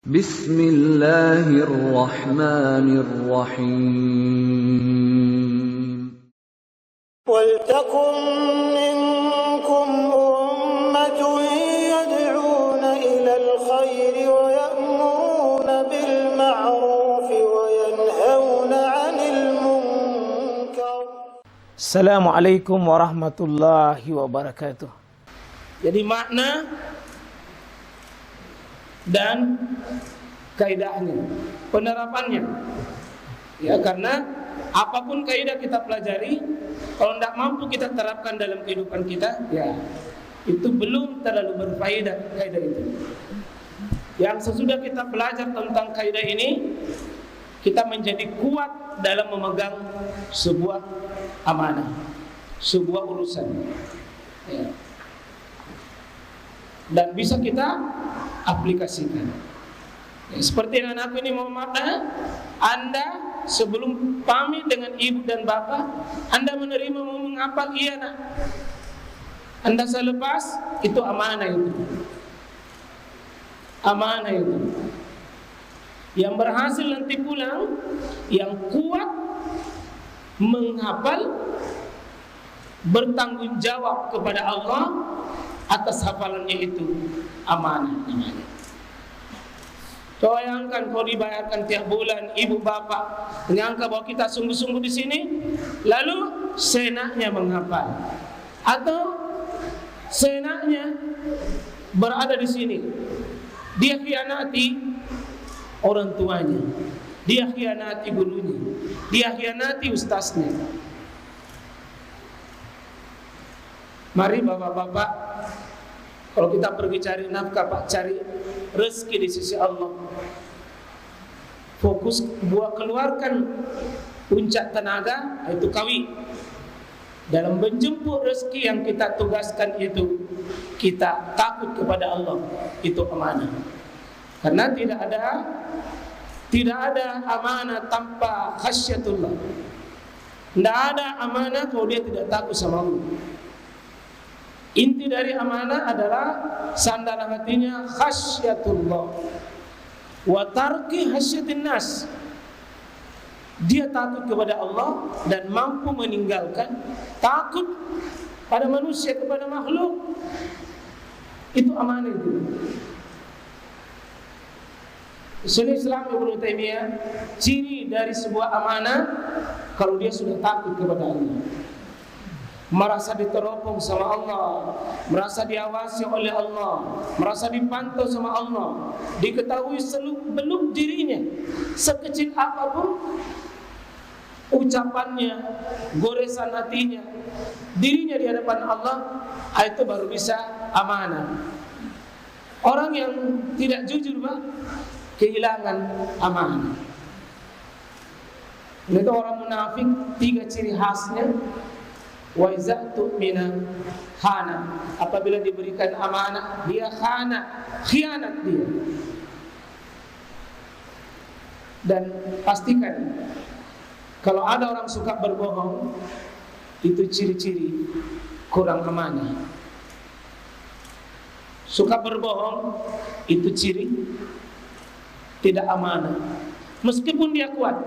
Bismillahirrahmanirrahim. وَلْتَكُنْ مِنْكُمْ أُمَّةٌ يَدْعُونَ إِلَى الْخَيْرِ وَيَأْمُرُونَ بِالْمَعْرُوفِ وَيَنْهَوْنَ عَنِ الْمُنْكَرِ. Assalamualaikum warahmatullahi wabarakatuh. Jadi makna dan kaidahnya, penerapannya. Ya, karena apapun kaidah kita pelajari, kalau tidak mampu kita terapkan dalam kehidupan kita, ya itu belum terlalu berfaedah kaidah itu. Yang sesudah kita belajar tentang kaidah ini, kita menjadi kuat dalam memegang sebuah amanah, sebuah urusan, ya. Dan bisa kita aplikasikan. Ya, seperti yang aku ini mau makna, Anda sebelum pamit dengan ibu dan bapak, Anda menerima mau menghafal, iya nak. Anda selepas, itu amanah itu. Amanah itu. Yang berhasil nanti pulang, yang kuat menghafal, bertanggung jawab kepada Allah atas hafalannya itu, amanah namanya. Bayangkan kalau dibayarkan tiap bulan, ibu bapak menyangka bahwa kita sungguh-sungguh di sini, lalu seenaknya menghafal, atau seenaknya berada di sini. Dia khianati orang tuanya, dia khianati gurunya, dia khianati ustaznya. Mari bapak-bapak, kalau kita pergi cari nafkah, Pak, cari rezeki di sisi Allah. Fokus buat keluarkan puncak tenaga, itu kawi. Dalam menjemput rezeki yang kita tugaskan itu, kita takut kepada Allah, itu amanah. Karena tidak ada amanah tanpa khasyatullah. Tidak ada amanah kalau dia tidak takut sama Allah. Inti dari amanah adalah sandaran hatinya khasyatullah wa tarki hasyatin nas. Dia takut kepada Allah dan mampu meninggalkan takut pada manusia, kepada makhluk. Itu amanah itu. Syaikhul Islam Ibnu Taimiyah, ciri dari sebuah amanah kalau dia sudah takut kepada Allah, merasa diteropong sama Allah, merasa diawasi oleh Allah, merasa dipantau sama Allah, diketahui seluk-beluk dirinya, sekecil apapun ucapannya, goresan hatinya, dirinya di hadapan Allah, itu baru bisa amanah. Orang yang tidak jujur, Pak, kehilangan amanah. Itu orang munafik, 3 ciri khasnya. Wa iza tu'mina khana, apabila diberikan amanah dia khana, khianat dia. Dan pastikan kalau ada orang suka berbohong, itu ciri-ciri kurang amanah. Suka berbohong itu ciri tidak amanah. Meskipun dia kuat,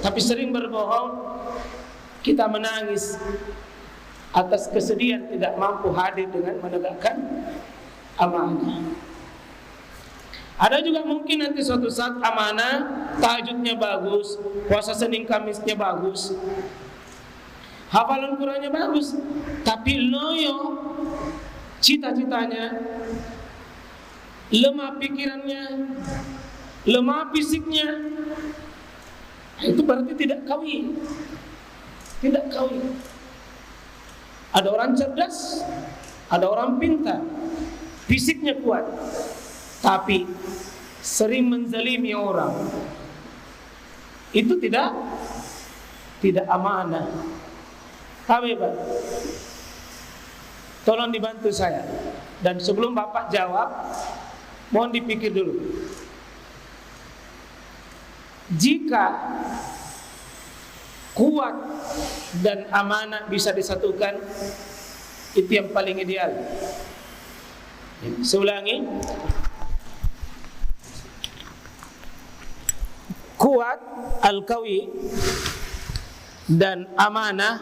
tapi sering berbohong, kita menangis atas kesedihan tidak mampu hadir dengan menegakkan amanah. Ada juga mungkin nanti suatu saat amanah, tahajudnya bagus, puasa Senin Kamisnya bagus, hafalan Qur'annya bagus, tapi loyo cita-citanya, lemah pikirannya, lemah fisiknya, itu berarti tidak kawi. Tidak kawi. Ada orang cerdas, ada orang pintar, fisiknya kuat, tapi sering menzalimi orang. Itu tidak amanah. Pak, tolong dibantu saya. Dan sebelum Bapak jawab, mohon dipikir dulu. Jika kuat dan amanah bisa disatukan, itu yang paling ideal. Saya ulangi. Kuat, al-qawi dan amanah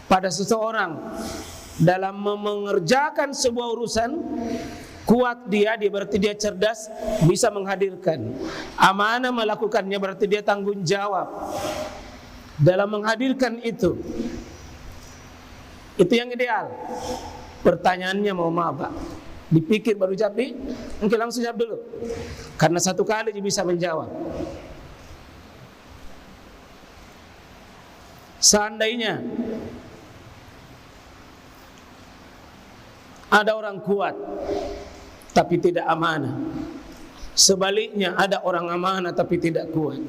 pada seseorang dalam mengerjakan sebuah urusan. Kuat dia berarti dia cerdas, bisa menghadirkan. Amanah melakukannya berarti dia tanggung jawab dalam menghadirkan itu. Itu yang ideal. Pertanyaannya mau apa? Dipikir baru jawab, mungkin langsung jawab dulu. Karena satu kali dia bisa menjawab. Seandainya ada orang kuat tapi tidak amanah, sebaliknya ada orang amanah tapi tidak kuat,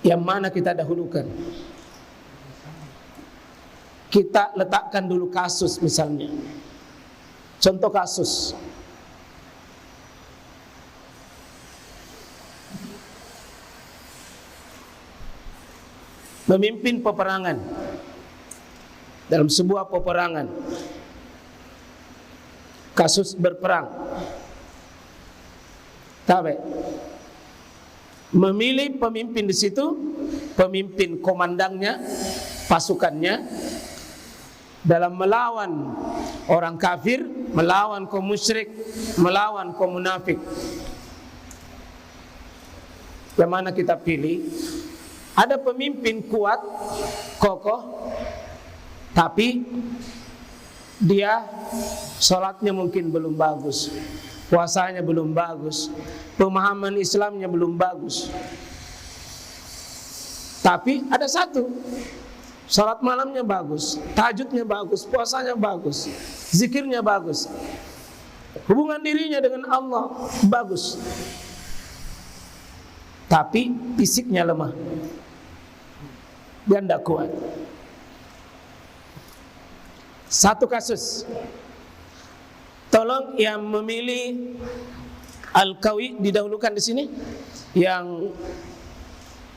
yang mana kita dahulukan? Kita letakkan dulu kasus misalnya. Contoh kasus. Memimpin peperangan. Dalam sebuah peperangan. Kasus berperang. Tahu? Memilih pemimpin di situ, pemimpin komandangnya, pasukannya, dalam melawan orang kafir, melawan kaum musyrik, melawan kaum munafik. Yang mana kita pilih? Ada pemimpin kuat, kokoh, tapi dia sholatnya mungkin belum bagus, puasanya belum bagus, pemahaman Islamnya belum bagus. Tapi ada satu, salat malamnya bagus, tahajudnya bagus, puasanya bagus, zikirnya bagus, hubungan dirinya dengan Allah bagus, tapi fisiknya lemah, dia tidak kuat. Satu kasus, tolong yang memilih al-qawi didahulukan di sini, yang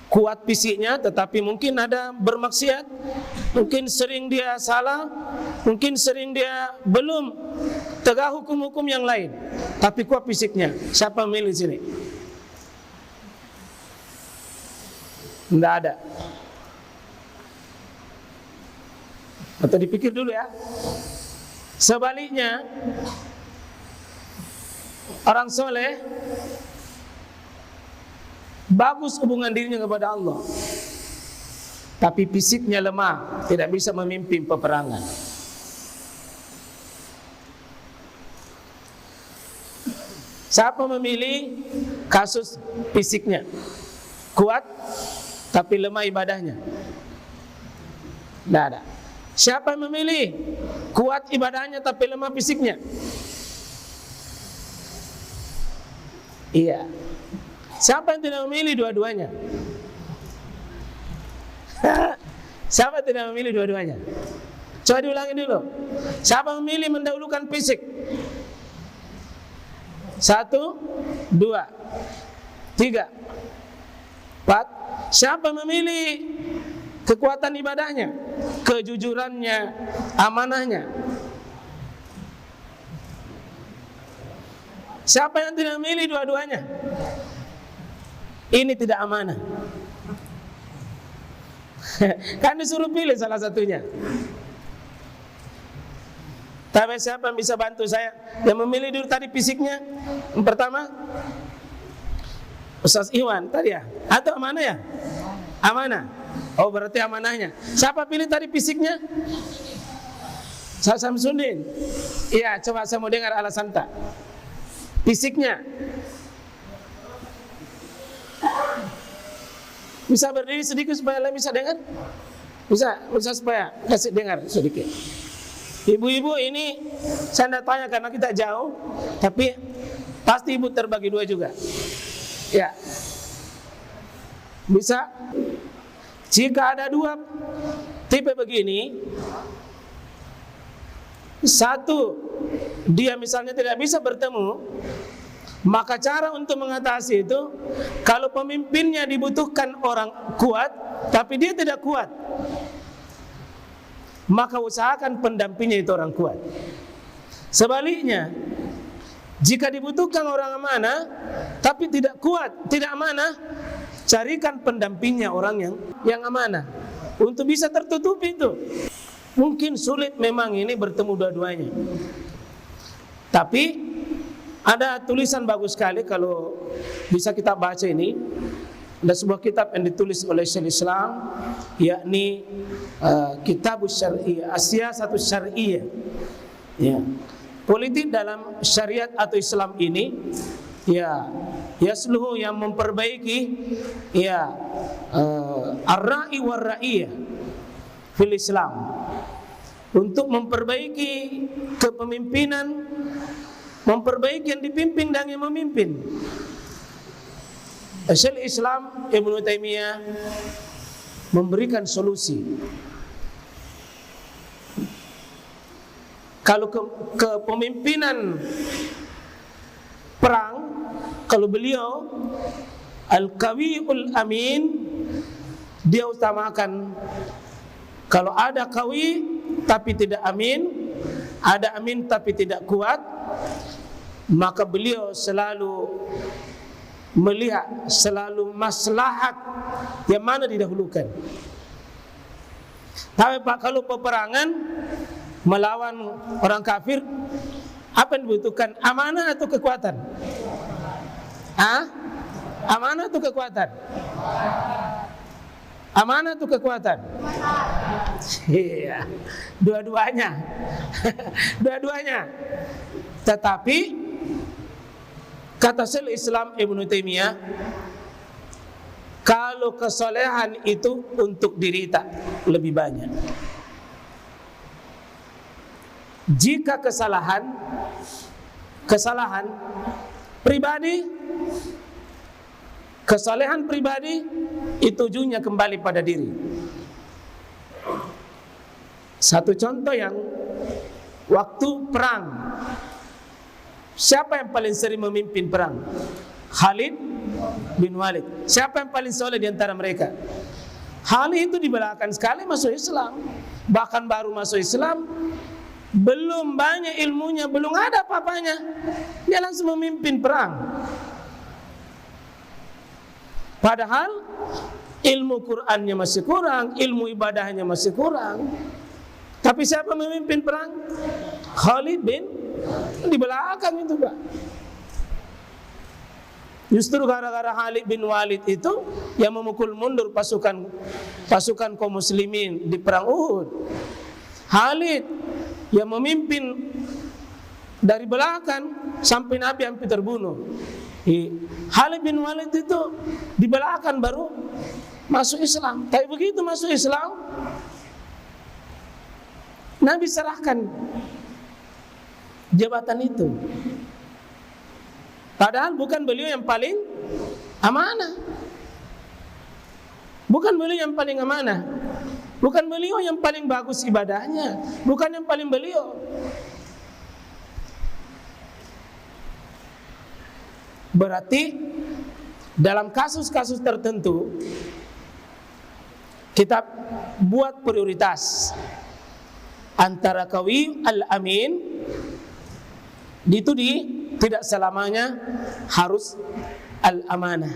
kuat fisiknya tetapi mungkin ada bermaksiat, mungkin sering dia salah, mungkin sering dia belum tegak hukum-hukum yang lain, tapi kuat fisiknya. Siapa memilih sini? Tidak ada. Atau dipikir dulu ya. Sebaliknya, orang soleh bagus hubungan dirinya kepada Allah, tapi fisiknya lemah, tidak bisa memimpin peperangan. Siapa memilih kasus fisiknya kuat tapi lemah ibadahnya? Tidak ada. Siapa yang memilih kuat ibadahnya tapi lemah fisiknya? Iya. Siapa yang tidak memilih dua-duanya? Siapa yang tidak memilih dua-duanya? Coba diulangi dulu. Siapa memilih mendahulukan fisik? 1, 2, 3, 4. Siapa memilih kekuatan ibadahnya, kejujurannya, amanahnya? Siapa yang tidak memilih dua-duanya? Ini tidak amanah. Kan disuruh pilih salah satunya. Tapi siapa yang bisa bantu saya? Yang memilih dulu tadi fisiknya. Yang pertama Ustaz Iwan tadi ya? Atau amanah ya? Amanah. Oh berarti amanahnya. Siapa pilih tadi fisiknya? Ustaz Samsudin. Iya, coba saya mau dengar alasan tak. Fisiknya. Bisa berdiri sedikit supaya lain bisa dengar? Bisa supaya kasih dengar sedikit. Ibu-ibu ini saya tidak tanya karena kita jauh, tapi pasti ibu terbagi dua juga. Ya, bisa. Jika ada dua tipe begini, satu dia misalnya tidak bisa bertemu, maka cara untuk mengatasi itu, kalau pemimpinnya dibutuhkan orang kuat, tapi dia tidak kuat, maka usahakan pendampingnya itu orang kuat. Sebaliknya, jika dibutuhkan orang amanah tapi tidak kuat, tidak amanah, carikan pendampingnya orang yang amanah untuk bisa tertutupi itu. Mungkin sulit memang ini bertemu dua-duanya. Tapi ada tulisan bagus sekali kalau bisa kita baca ini. Ada sebuah kitab yang ditulis oleh Syekh Islam, yakni Kitabus Syar'iyyah, As-Siyasatus Syar'iyyah. Ya. Politik dalam syariat atau Islam ini, ya, yasluhu yang memperbaiki, ya, ar-ra'i war-ra'iyah fil Islam. Untuk memperbaiki kepemimpinan, memperbaiki yang dipimpin dan yang memimpin. Syekh Islam Ibnu Taimiyah memberikan solusi. Kalau kepemimpinan perang, kalau beliau Al-Qawiyul Amin, dia utamakan kalau ada qawi tapi tidak amin, ada amin tapi tidak kuat, maka beliau selalu melihat selalu maslahat yang mana didahulukan. Tapi Pak, kalau peperangan melawan orang kafir, apa yang dibutuhkan? Amanah atau kekuatan? Amanah atau kekuatan? Amanah atau kekuatan? Iya, dua-duanya. Dua-duanya. Tetapi kata Syekh Islam Ibnu Taimiyah, kalau kesolehan itu untuk diri tak lebih banyak. Jika kesalahan pribadi, kesalehan pribadi itu ujungnya kembali pada diri. Satu contoh yang waktu perang, siapa yang paling sering memimpin perang? Khalid bin Walid. Siapa yang paling soleh di antara mereka? Khalid itu dibelakang sekali masuk Islam. Bahkan baru masuk Islam, belum banyak ilmunya, belum ada apa-apanya, dia langsung memimpin perang. Padahal ilmu Qur'annya masih kurang, ilmu ibadahnya masih kurang. Tapi siapa memimpin perang? Khalid bin, di belakang itu, Pak. Justru gara-gara Khalid bin Walid itu yang memukul mundur pasukan kaum muslimin di perang Uhud. Khalid yang memimpin dari belakang sampai Nabi hampir terbunuh. Khalid bin Walid itu di belakang baru masuk Islam. Tapi begitu masuk Islam, Nabi serahkan jabatan itu. Padahal bukan beliau yang paling amanah. Bukan beliau yang paling amanah. Bukan beliau yang paling bagus ibadahnya. Bukan yang paling beliau. Berarti dalam kasus-kasus tertentu kita buat prioritas antara qawi al-amin. Itu tidak selamanya harus al-amanah.